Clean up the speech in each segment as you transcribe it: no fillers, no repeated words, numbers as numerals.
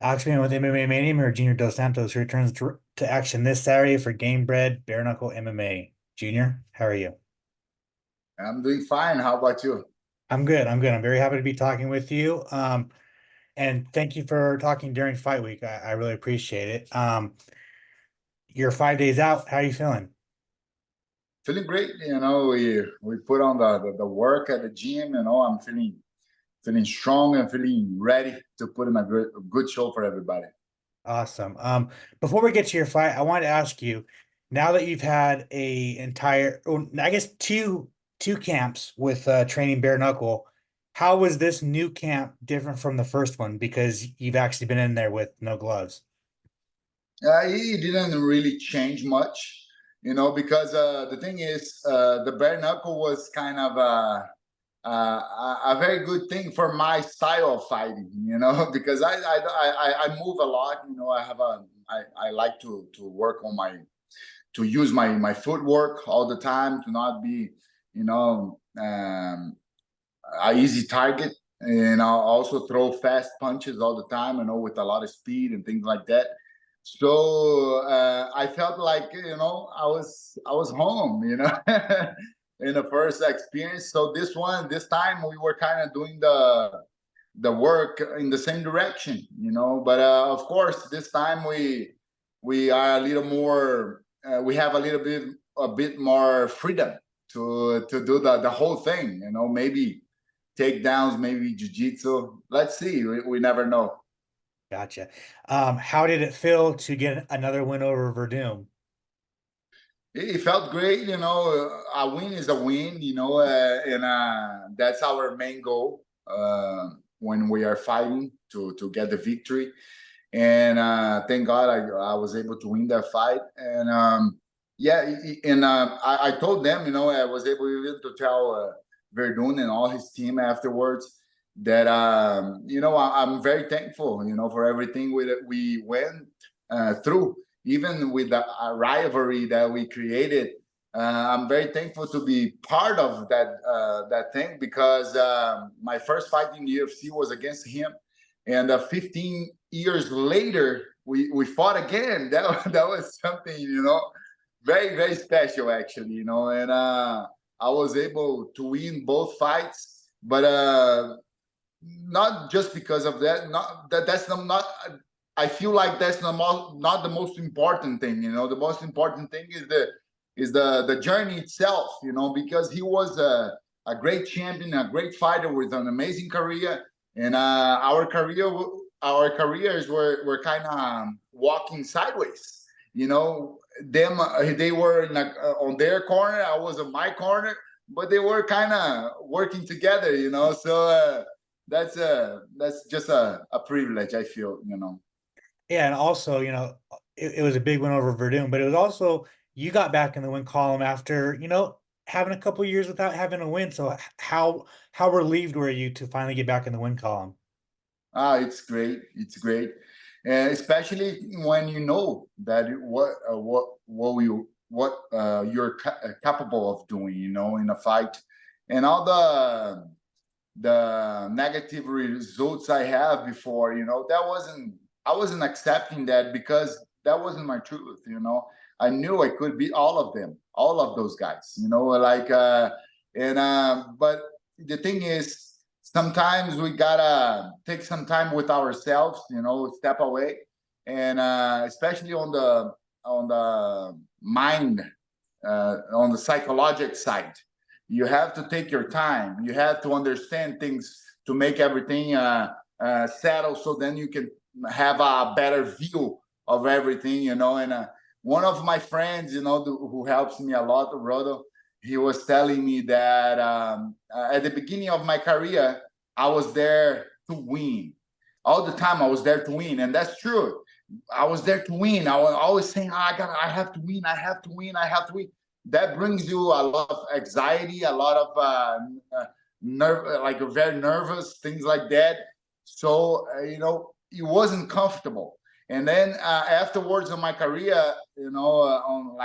Oxman with MMA Mania or Junior Dos Santos returns to action this Saturday for Game Bred Bare Knuckle MMA. Junior, how are you? I'm doing fine. How about you? I'm good. I'm good. I'm very happy to be talking with you. And thank you for talking during fight week. I really appreciate it. You're 5 days out. How are you feeling? Feeling great. We put on the work at the gym. I'm feeling strong and feeling ready to put in a good show for everybody. Awesome. Before we get to your fight, I wanted to ask you, now that you've had I guess two camps with training bare knuckle, how was this new camp different from the first one? Because you've actually been in there with no gloves. It didn't really change much, because the thing is, the bare knuckle was kind of a very good thing for my style of fighting, because I move a lot. I like to work on to use my footwork all the time to not be, a easy target. And I'll also throw fast punches all the time, with a lot of speed and things like that. So I felt like I was home, in the first experience. So this time we were kind of doing the work in the same direction, But of course, this time we are a little more. We have a bit more freedom to do the whole thing, maybe takedowns, maybe jiu-jitsu. Let's see. We never know. Gotcha. How did it feel to get another win over Verdum? It felt great. A win is a win, and that's our main goal when we are fighting to get the victory. And thank God I was able to win that fight. And yeah, and I told them, I was able even to tell Verdun and all his team afterwards that I'm very thankful, for everything we went through, even with the rivalry that we created. I'm very thankful to be part of that thing, because my first fight in the UFC was against him, and 15 years later we fought again. That was something, very very special, actually, and I was able to win both fights, but not just because of that. Not that that's not I feel like that's not the most important thing. The most important thing is the journey itself, because he was a great champion, a great fighter with an amazing career. And our careers were kind of walking sideways. Them they were on their corner, I was on my corner, but they were kind of working together. So that's just a privilege, I feel. Yeah, and also, it was a big win over Verdun, but it was also you got back in the win column after, having a couple years without having a win. So how relieved were you to finally get back in the win column? It's great. It's great, and especially when you know that you're capable of doing, in a fight, and all the negative results I have before, I wasn't accepting that, because that wasn't my truth. I knew I could beat all of them, all of those guys, like and but the thing is, sometimes we gotta take some time with ourselves, step away, and especially on the mind, on the psychological side. You have to take your time. You have to understand things to make everything settle, so then you can have a better view of everything, And one of my friends, who helps me a lot, Rodo, he was telling me that at the beginning of my career, I was there to win. All the time I was there to win, and that's true. I was there to win. I was always saying, I have to win, I have to win, I have to win. That brings you a lot of anxiety, a lot of like very nervous, things like that. So it wasn't comfortable. And then afterwards in my career, on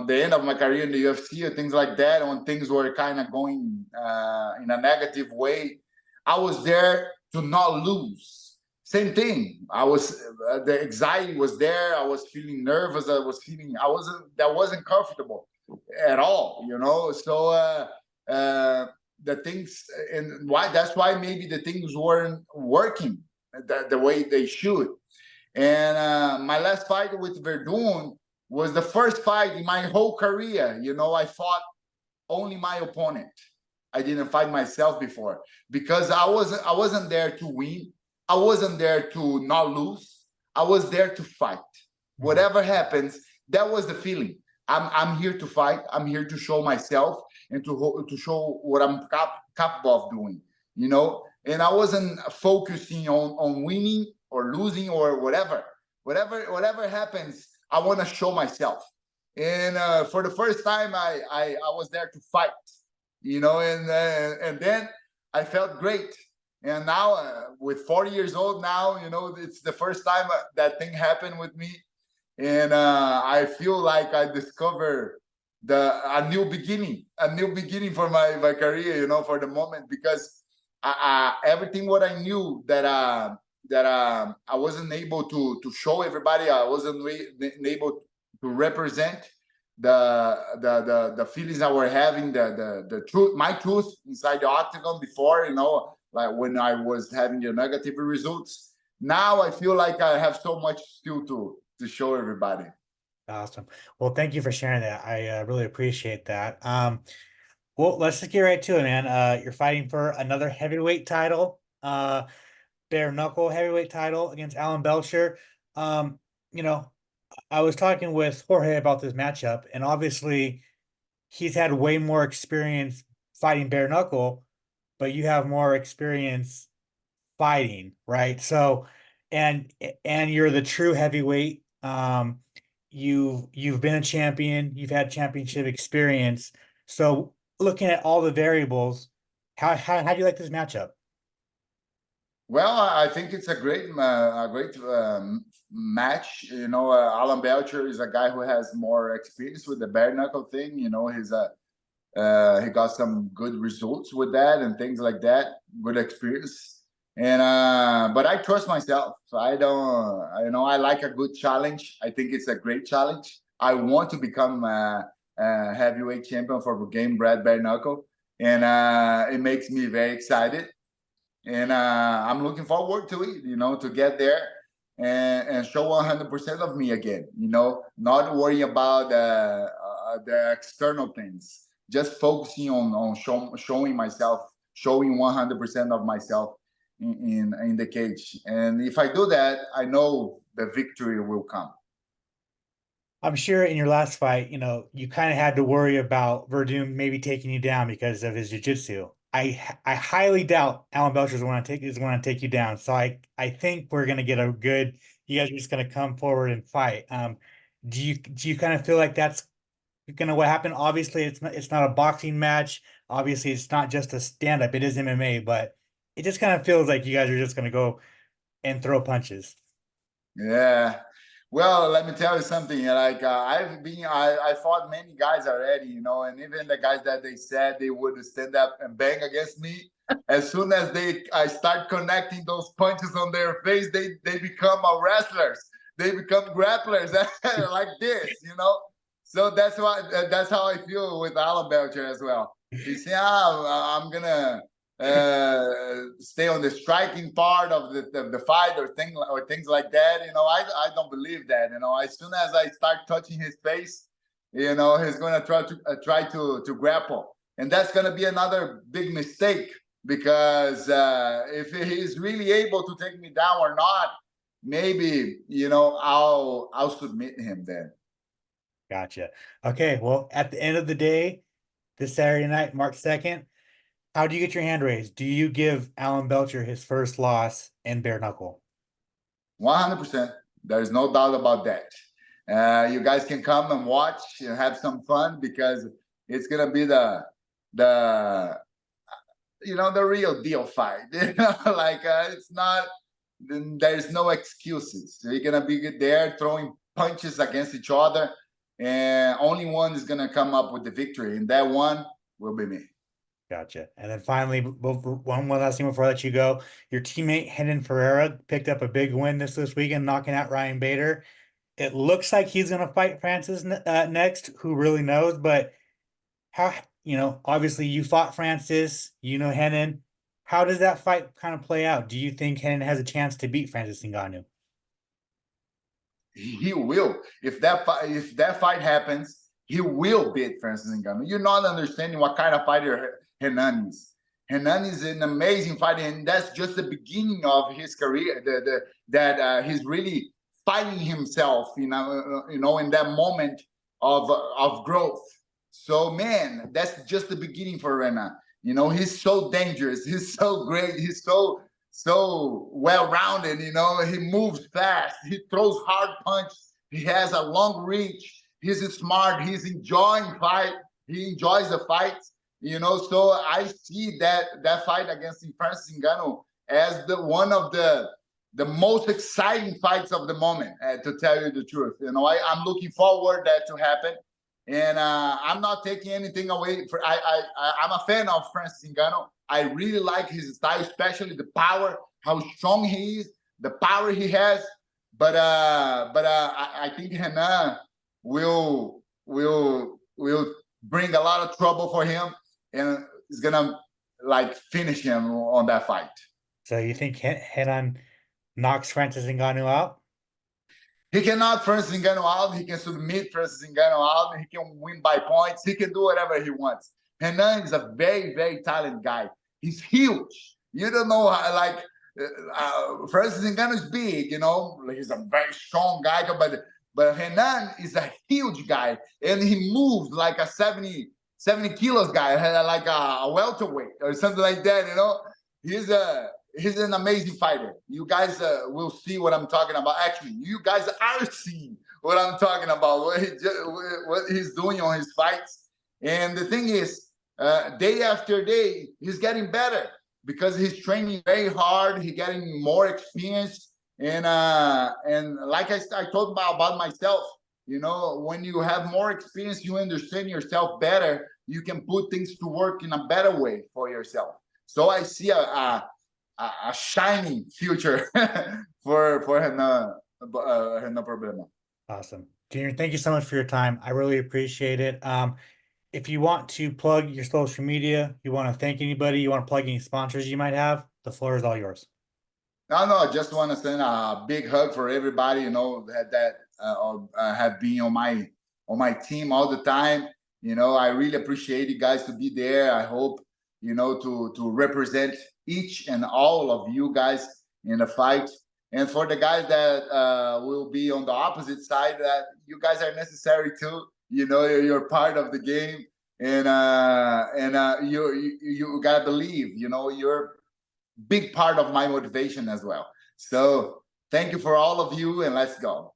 the end of my career in the UFC or things like that, when things were kind of going in a negative way, I was there to not lose. same thing. I was the anxiety was there. I was feeling nervous. That wasn't comfortable at all. So the things and why that's why maybe the things weren't working the way they should. And my last fight with Verdun was the first fight in my whole career. I fought only my opponent. I didn't fight myself before because I wasn't there to win. I wasn't there to not lose. I was there to fight. Mhm. Whatever happens, that was the feeling. I'm here to fight. I'm here to show myself and to show what I'm capable of doing. And I wasn't focusing on winning or losing or whatever. Whatever happens, I want to show myself. And for the first time, I was there to fight, and then I felt great. And now, with 40 years old now, it's the first time that thing happened with me, and I feel like I discovered a new beginning for my career, for the moment, because everything what I knew that I wasn't able to show everybody, I wasn't able to represent the feelings I were having, the truth, my truth inside the octagon before, like when I was having the negative results. Now I feel like I have so much still to show everybody. Awesome. Well, thank you for sharing that. I really appreciate that. Well, let's just get right to it, man. You're fighting for another heavyweight title, bare knuckle heavyweight title against Alan Belcher. Um, you know, I was talking with Jorge about this matchup, and obviously he's had way more experience fighting bare knuckle, but you have more experience fighting, right? So, and and you're the true heavyweight. You've been a champion, you've had championship experience. So, looking at all the variables, how do you like this matchup? Well, I think it's a great match. Alan Belcher is a guy who has more experience with the bare knuckle thing. He got some good results with that and things like that. Good experience, and but I trust myself. I don't. I like a good challenge. I think it's a great challenge. I want to become a heavyweight champion for game bred bare knuckle, and it makes me very excited, and I'm looking forward to it. To get there and show 100% of me again. Not worry about the external things. Just focusing on showing myself, showing 100% of myself in the cage. And if I do that, I know the victory will come. I'm sure in your last fight, you kind of had to worry about Verdum maybe taking you down because of his jiu-jitsu. I highly doubt Alan Belcher is going to take you down. So I think we're going to get a good. You guys are just going to come forward and fight. Do you kind of feel like that's going to what happened? Obviously, it's not a boxing match. Obviously, it's not just a stand-up. It is MMA, but it just kind of feels like you guys are just going to go and throw punches. Yeah. Well, let me tell you something. Like I fought many guys already, and even the guys that they said they would stand up and bang against me. As soon as I start connecting those punches on their face, they become wrestlers. They become grapplers like this. So that's how I feel with Alan Belcher as well. He said, I'm gonna stay on the striking part of the fight or things like that. I don't believe that. As soon as I start touching his face, he's gonna try to grapple, and that's gonna be another big mistake because if he's really able to take me down or not, maybe I'll submit him then. Gotcha. Okay, well, at the end of the day, this Saturday night, March 2nd, how do you get your hand raised? Do you give Alan Belcher his first loss in bare knuckle? 100%. There's no doubt about that. You guys can come and watch and have some fun because it's gonna be the the real deal fight. Like it's not. There's no excuses. You're gonna be there throwing punches against each other, and only one is gonna come up with the victory, and that one will be me. Gotcha. And then finally, one last thing before I let you go. Your teammate Renan Ferreira picked up a big win this weekend, knocking out Ryan Bader. It looks like he's going to fight Francis next. Who really knows? But how, obviously you fought Francis, Renan. How does that fight kind of play out? Do you think Renan has a chance to beat Francis Ngannou? He will. If that fight happens, he will beat Francis Ngannou. You're not understanding what kind of fighter Renan is. Renan is an amazing fighter, and that's just the beginning of his career. That he's really fighting himself, in that moment of growth. So, man, that's just the beginning for Renan. He's so dangerous. He's so great. He's so well-rounded. He moves fast. He throws hard punches. He has a long reach. He's smart. He's enjoying fight. He enjoys the fight. So I see that fight against Francis Ngannou as one of the most exciting fights of the moment. To tell you the truth, I'm looking forward that to happen. And I'm not taking anything away. I'm a fan of Francis Ngannou. I really like his style, especially the power, how strong he is, the power he has. But I think Renan will bring a lot of trouble for him, and is gonna finish him on that fight. So you think Renan knocks Francis Ngannou out? He can knock Francis Ngannou out. He can submit Francis Ngannou out. He can win by points. He can do whatever he wants. Renan is a very, very talented guy. He's huge. You don't know how, Francis Ngannou is big. He's a very strong guy, but Renan is a huge guy, and he moves like a 70 kilos guy, like a welterweight or something like that. He's an amazing fighter. You guys will see what I'm talking about. Actually, you guys are seeing what I'm talking about, what he's doing on his fights. And the thing is, day after day, he's getting better because he's training very hard. He's getting more experience. And like I told about myself, when you have more experience, you understand yourself better. You can put things to work in a better way for yourself. So I see a shining future for Renan Problema. Awesome. Junior, thank you so much for your time. I really appreciate it. If you want to plug your social media, you want to thank anybody, you want to plug any sponsors you might have, the floor is all yours. No, I just want to send a big hug for everybody, that have been on my team all the time. I really appreciate you guys to be there. I hope, to represent each and all of you guys in the fight. And for the guys that will be on the opposite side, that you guys are necessary too. You're part of the game, and you gotta believe. You're big part of my motivation as well. So thank you for all of you, and let's go.